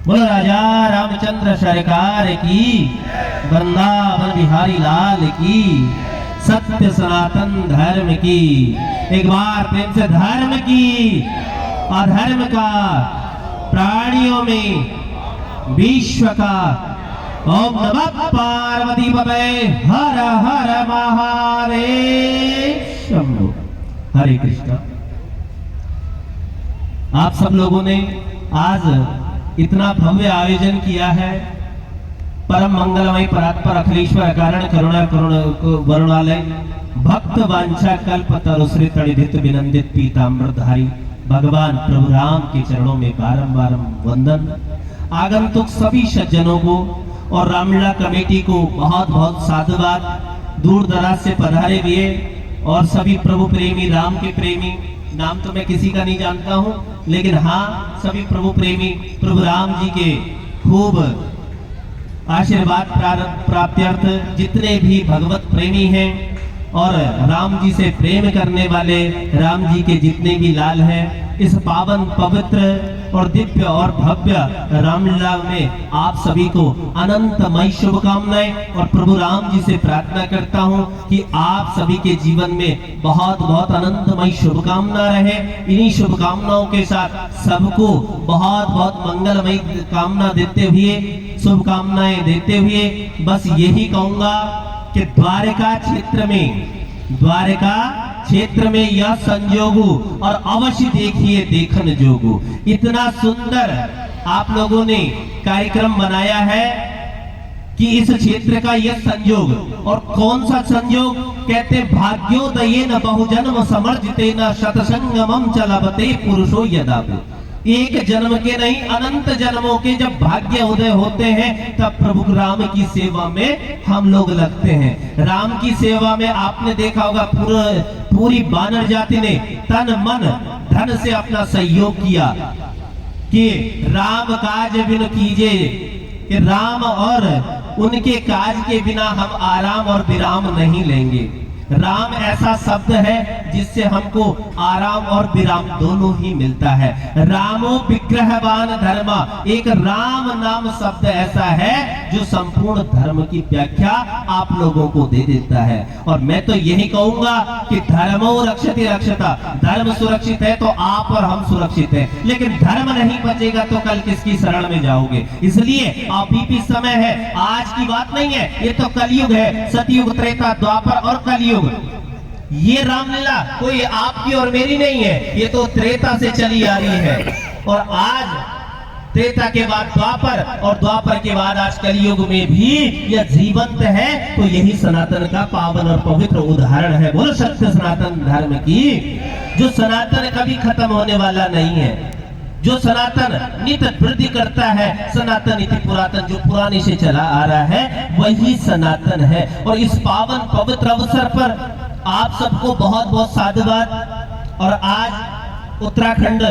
बोलो राजा रामचंद्र सरकार की, वृंदावन बिहारी लाल की, सत्य सनातन धर्म की। एक बार प्रेम से धर्म की, अधर्म का, प्राणियों में विश्व का। ओम नमः पार्वती पते, हर हर महादेव शंभो। हरे कृष्ण। आप सब लोगों ने आज इतना भव्य आयोजन किया है। परम मंगलमय परात्पर अखिलेश्वर कारण करुणा वरुणालय भक्त वांछा कल्प तरुश्री तड़िधित विनंदित पीताम्बरधारी भगवान प्रभु राम के चरणों में बारंबार वंदन। आगंतुक सभी सज्जनों को और रामलीला कमेटी को बहुत बहुत साधुवाद। दूर दराज से पधारे हुए और सभी प्रभु प्रेमी, राम के प्रेमी, नाम तो मैं किसी का नहीं जानता हूं, लेकिन हाँ सभी प्रभु प्रेमी, प्रभु राम जी के खूब आशीर्वाद प्राप्त्यर्थ जितने भी भगवत प्रेमी हैं और राम जी से प्रेम करने वाले राम जी के जितने भी लाल हैं, इस पावन पवित्र और दिव्य और भव्य रामलीला में आप सभी को अनंतमय शुभकामनाएं। और प्रभु राम जी से प्रार्थना करता हूं कि आप सभी के जीवन में बहुत बहुत अनंतमय शुभकामना रहे। इन्हीं शुभकामनाओं के साथ सबको बहुत बहुत मंगलमय कामना देते हुए, शुभकामनाएं देते हुए बस यही कहूंगा कि द्वारका क्षेत्र में यह संजोगु और अवश्य देखिए देखन जोगु। इतना सुंदर आप लोगों ने कार्यक्रम बनाया है कि इस क्षेत्र का यह संयोग, और कौन सा संयोग कहते, भाग्योदये न बहुजन्म समर्जिते न शतसंगमम चलबते पुरुषो यदापि। एक जन्म के नहीं, अनंत जन्मों के जब भाग्य उदय होते हैं तब प्रभु राम की सेवा में हम लोग लगते हैं। राम की सेवा में आपने देखा होगा पूरी बानर जाति ने तन मन धन से अपना सहयोग किया कि राम काज बिन कीजे, कि राम और उनके काज के बिना हम आराम और विराम नहीं लेंगे। राम ऐसा शब्द है जिससे हमको आराम और विराम दोनों ही मिलता है। रामो विग्रहवान धर्मा, एक राम नाम शब्द ऐसा है जो संपूर्ण धर्म की व्याख्या आप लोगों को दे देता है। और मैं तो यही कहूंगा कि धर्मो रक्षति रक्षता, धर्म सुरक्षित है तो आप और हम सुरक्षित हैं, लेकिन धर्म नहीं बचेगा तो कल किसकी शरण में जाओगे। इसलिए अभी भी समय है, आज की बात नहीं है, ये तो कलयुग है, सतयुग, त्रेता, द्वापर और कलयुग। ये रामलीला कोई आपकी और मेरी नहीं है, ये तो त्रेता से चली आ रही है। और आज त्रेता के बाद द्वापर और द्वापर के बाद आज कलयुग में भी यह जीवंत है। तो यही सनातन का पावन और पवित्र उदाहरण है। बोलो सत्य सनातन धर्म की, जो सनातन कभी खत्म होने वाला नहीं है, जो सनातन नित्य वृद्धि करता है। सनातन इति पुरातन, जो पुराने से चला आ रहा है वही सनातन है। और इस पावन पवित्र अवसर पर आप सबको बहुत बहुत साधुवाद। और आज उत्तराखंड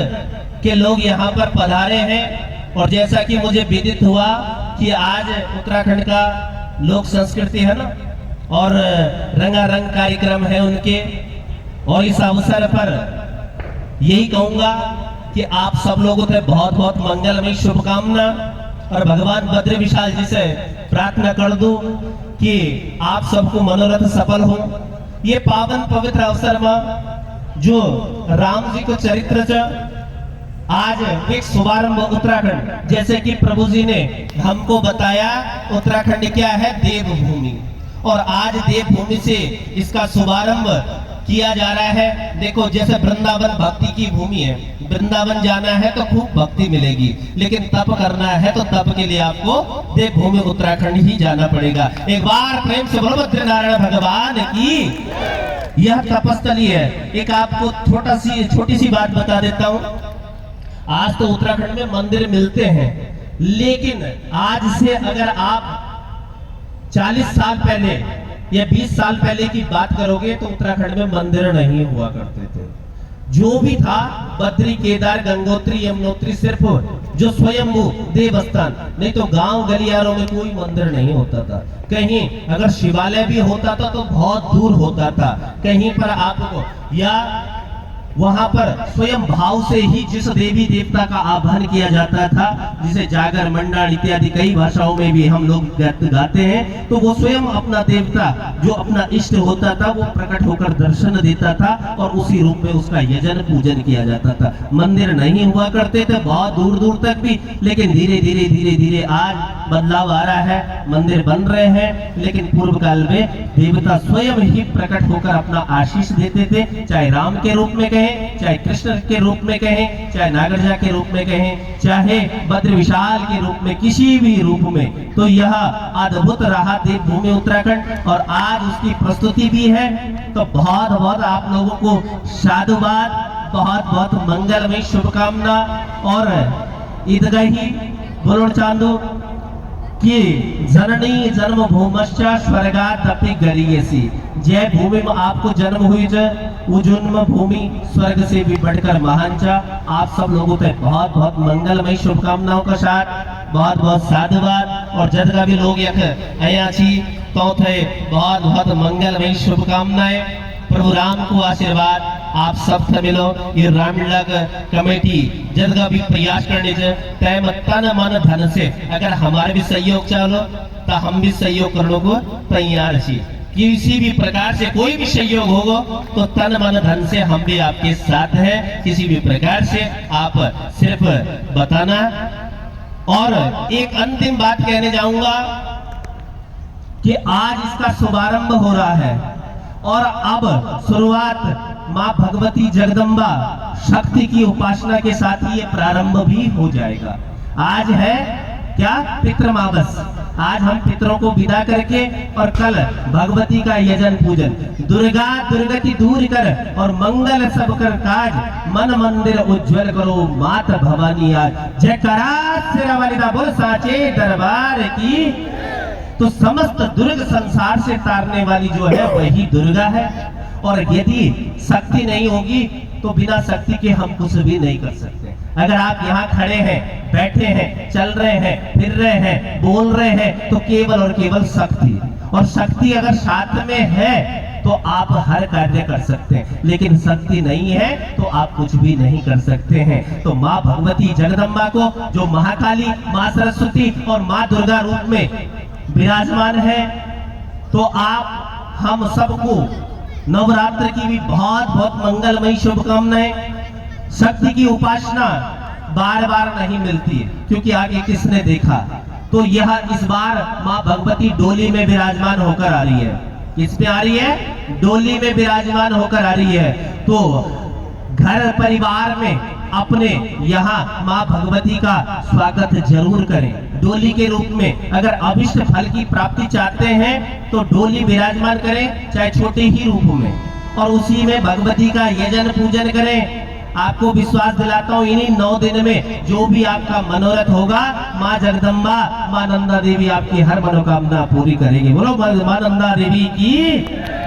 के लोग यहाँ पर पधारे हैं, और जैसा कि मुझे विदित हुआ कि आज उत्तराखंड का लोक संस्कृति है ना, और रंगारंग कार्यक्रम है उनके। और इस अवसर पर यही कहूंगा कि आप सब लोगों से बहुत बहुत मंगलमय शुभकामना। और भगवान बद्र विशाल जी से प्रार्थना कर दूं कि आप सबको मनोरथ सफल हो। ये पावन पवित्र अवसर में जो राम जी को चरित्र आज एक शुभारंभ उत्तराखंड, जैसे कि प्रभु जी ने हमको बताया उत्तराखंड क्या है, देवभूमि। और आज देवभूमि से इसका शुभारंभ किया जा रहा है। देखो जैसे वृंदावन भक्ति की भूमि है, वृंदावन जाना है तो खूब भक्ति मिलेगी, लेकिन तप करना है तो तप के लिए आपको देवभूमि उत्तराखंड ही जाना पड़ेगा। एक बार प्रेम से बोलो बद्री नारायण भगवान की। यह तपस्थली है। एक आपको छोटी सी बात बता देता हूँ। आज तो उत्तराखंड में मंदिर मिलते हैं, लेकिन आज से अगर आप 40 साल पहले या 20 साल पहले की बात करोगे तो उत्तराखंड में मंदिर नहीं हुआ करते थे। जो भी था बद्री, केदार, गंगोत्री, यमुनोत्री, सिर्फ जो स्वयंभू देवस्थान, नहीं तो गांव गलियारों में कोई मंदिर नहीं होता था। कहीं अगर शिवालय भी होता था तो बहुत दूर होता था। कहीं पर आपको या वहां पर स्वयं भाव से ही जिस देवी देवता का आह्वान किया जाता था, जिसे जागर मंडाण इत्यादि कई भाषाओं में भी हम लोग गाते हैं, तो वो स्वयं अपना देवता जो अपना इष्ट होता था वो प्रकट होकर दर्शन देता था और उसी रूप में उसका यजन पूजन किया जाता था। मंदिर नहीं हुआ करते थे बहुत दूर दूर तक भी, लेकिन धीरे धीरे आज बदलाव आ रहा है, मंदिर बन रहे हैं। लेकिन पूर्व काल में देवता स्वयं ही प्रकट होकर अपना आशीष देते थे, चाहे राम के रूप में कहें, चाहे कृष्ण के रूप में कहें, चाहे नागरजा के रूप में कहें, चाहे भद्र विशाल के रूप में, किसी भी रूप में। तो यह अद्भुत रहा देवभूमि उत्तराखंड और आज उसकी प्रस्तुति भी है। तो बहुत बहुत आप लोगों को साधुवाद, बहुत बहुत मंगलमय शुभकामना और ईदगाही बोलो चांदू कि जननी जन्म भूमश्च स्वर्गादपि गरीयसी। जय भूमि में आपको जन्म हुई वो जन्म भूमि स्वर्ग से भी बढ़कर महान चा। आप सब लोगों को बहुत बहुत मंगलमय शुभकामनाओं का साथ बहुत बहुत साधुवाद और जदगा भी लोग अया छी तो थे बहुत बहुत मंगलमय शुभकामनाएं। प्रभु राम को आशीर्वाद आप सब थे मिलो। ये रामलीला कमेटी जदगा भी प्रयास करने से तय तन मन धन से अगर हमारे भी सहयोग चालो तो हम भी सहयोग करने को तैयार छी। किसी भी प्रकार से कोई भी सहयोग होगा तो तन मन धन से हम भी आपके साथ हैं। किसी भी प्रकार से आप सिर्फ बताना। और एक अंतिम बात कहने जाऊंगा कि आज इसका शुभारंभ हो रहा है और अब शुरुआत माँ भगवती जगदम्बा शक्ति की उपासना के साथ ही ये प्रारंभ भी हो जाएगा। आज है क्या पितृमावस। आज हम पितरों को विदा करके और कल भगवती का यजन पूजन। दुर्गा दुर्गति दूर कर और मंगल सब कर काज, मन मंदिर उज्जवल करो मात भवानी आज। जयकारा शेरावाली बोल साचे दरबार की। तो समस्त दुर्ग संसार से तारने वाली जो है वही दुर्गा है। और यदि शक्ति नहीं होगी तो बिना शक्ति के हम कुछ भी नहीं कर सकते। अगर आप यहाँ खड़े हैं, बैठे हैं, चल रहे हैं, फिर रहे हैं, बोल रहे हैं तो केवल और केवल शक्ति। और शक्ति अगर साथ में है तो आप हर कार्य कर सकते हैं, लेकिन शक्ति नहीं है तो आप कुछ भी नहीं कर सकते हैं। तो माँ भगवती जगदम्बा को जो महाकाली, माँ सरस्वती और माँ दुर्गा रूप में विराजमान है, तो आप हम सबको नवरात्र की भी बहुत बहुत मंगलमयी शुभकामनाएं। शक्ति की उपासना बार बार नहीं मिलती है, क्योंकि आगे किसने देखा। तो यह इस बार माँ भगवती डोली में विराजमान होकर आ रही है। किस पे आ रही है? डोली में विराजमान होकर आ रही है। तो घर परिवार में अपने यहाँ माँ भगवती का स्वागत जरूर करें डोली के रूप में। अगर अभिष्ट फल की प्राप्ति चाहते हैं तो डोली विराजमान करें, चाहे छोटे ही रूप में, और उसी में भगवती का यजन पूजन करें। आपको विश्वास दिलाता हूँ इन्हीं 9 दिन में जो भी आपका मनोरथ होगा, माँ जगदम्बा, माँ नंदा देवी आपकी हर मनोकामना पूरी करेगी। बोलो माँ नंदा देवी की,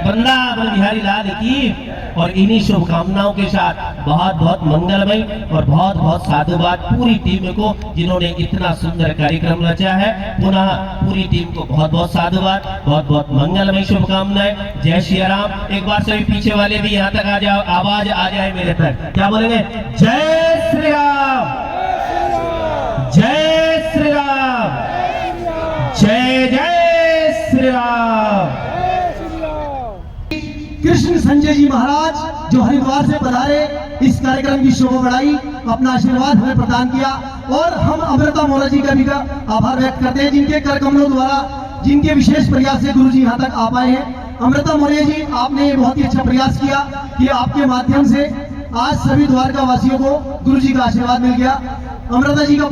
वृंदावन बिहारी लाल की। और इन्हीं शुभकामनाओं के साथ बहुत बहुत मंगलमय और बहुत बहुत साधुवाद पूरी टीम को, जिन्होंने इतना सुंदर कार्यक्रम रचा है। पुनः पूरी टीम को बहुत बहुत साधुवाद, बहुत बहुत मंगलमय शुभकामनाएं। जय श्री राम। एक बार सभी पीछे वाले भी यहाँ तक आ जाओ, आवाज आ जाए मेरे तक। क्या बोलेंगे? जय श्री राम, जय श्री राम, जय जय श्री राम। कृष्ण संजय जी महाराज जो हरिद्वार से पधारे, इस कार्यक्रम की शोभा बढ़ाई, अपना आशीर्वाद हमें प्रदान किया। और हम अमृता मौर्य जी का भी आभार व्यक्त करते हैं, जिनके कर कमलों द्वारा, जिनके विशेष प्रयास से गुरु जी यहाँ तक आ पाए हैं। अमृता मौर्य जी, आपने ये बहुत ही अच्छा प्रयास किया कि आपके माध्यम से आज सभी द्वारका वासियों को गुरु जी का आशीर्वाद मिल गया। अमृता जी का